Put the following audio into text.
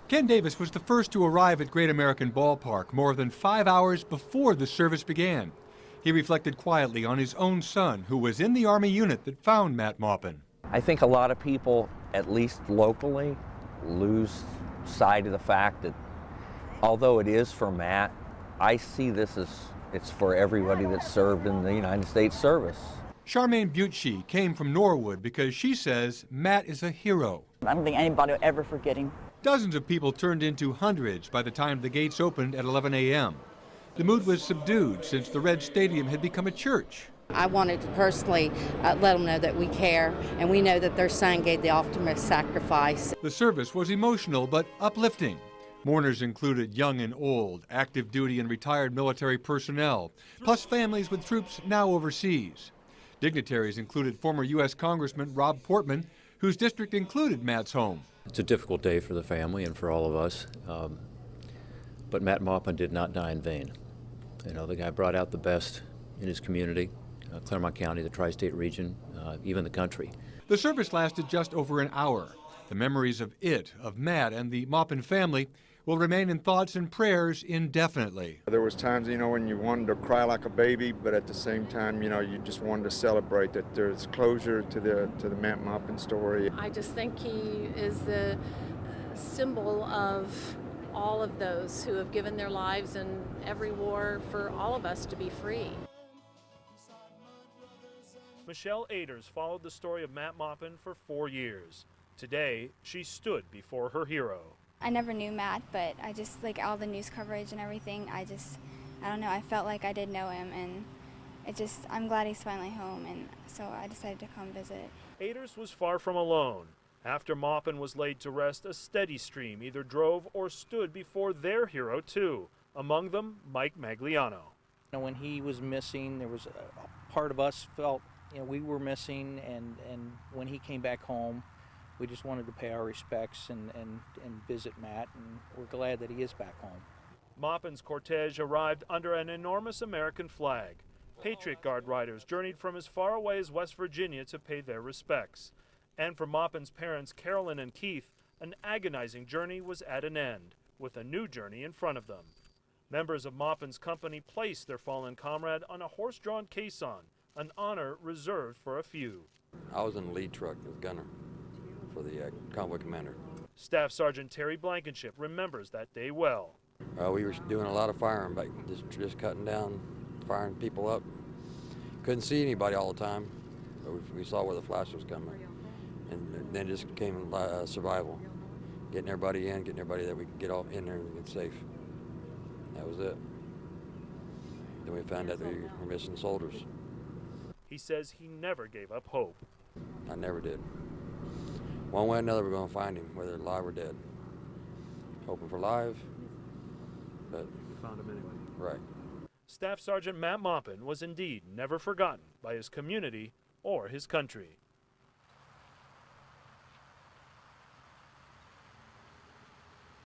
Ken Davis was the first to arrive at Great American Ballpark more than 5 hours before the service began. He reflected quietly on his own son, who was in the Army unit that found Matt Maupin. I think a lot of people, at least locally, lose sight of the fact that although it is for Matt, I see this as it's for everybody that served in the United States service. Charmaine Butchie came from Norwood because she says Matt is a hero. I don't think anybody will ever forget him. Dozens of people turned into hundreds by the time the gates opened at 11 a.m. The mood was subdued since the Red Stadium had become a church. I wanted to personally let them know that we care, and we know that their son gave the ultimate sacrifice. The service was emotional but uplifting. Mourners included young and old, active duty and retired military personnel, plus families with troops now overseas. Dignitaries included former U.S. Congressman Rob Portman, whose district included Matt's home. It's a difficult day for the family and for all of us, but Matt Maupin did not die in vain. You know, the guy brought out the best in his community, Claremont County, the Tri-State region, even the country. The service lasted just over an hour. The memories of Matt, and the Maupin family will remain in thoughts and prayers indefinitely. There was times, when you wanted to cry like a baby, but at the same time, you just wanted to celebrate that there's closure to the Matt Maupin story. I just think he is the symbol of all of those who have given their lives in every war for all of us to be free. Michelle Aders followed the story of Matt Maupin for 4 years. Today, she stood before her hero. I never knew Matt, but I just, all the news coverage and everything, I don't know, I felt like I did know him, and I'm glad he's finally home, and so I decided to come visit. Aders was far from alone. After Maupin was laid to rest, a steady stream either drove or stood before their hero too, among them Mike Magliano. When he was missing, there was a part of us felt we were missing, and when he came back home, we just wanted to pay our respects and visit Matt, and we're glad that he is back home. Maupin's cortege arrived under an enormous American flag. Patriot Guard riders journeyed from as far away as West Virginia to pay their respects. And for Maupin's parents, Carolyn and Keith, an agonizing journey was at an end, with a new journey in front of them. Members of Maupin's company placed their fallen comrade on a horse-drawn caisson, an honor reserved for a few. I was in the lead truck as gunner for the convoy commander. Staff Sergeant Terry Blankenship remembers that day well. We were doing a lot of firing, back, just cutting down, firing people up. Couldn't see anybody all the time, but we saw where the flash was coming. And then it just became survival, getting everybody in, getting everybody that we could get all in there and get safe. That was it. Then we found out that we were missing soldiers. He says he never gave up hope. I never did. One way or another, we're going to find him, whether alive or dead. Hoping for live, but we found him anyway. Right. Staff Sergeant Matt Maupin was indeed never forgotten by his community or his country.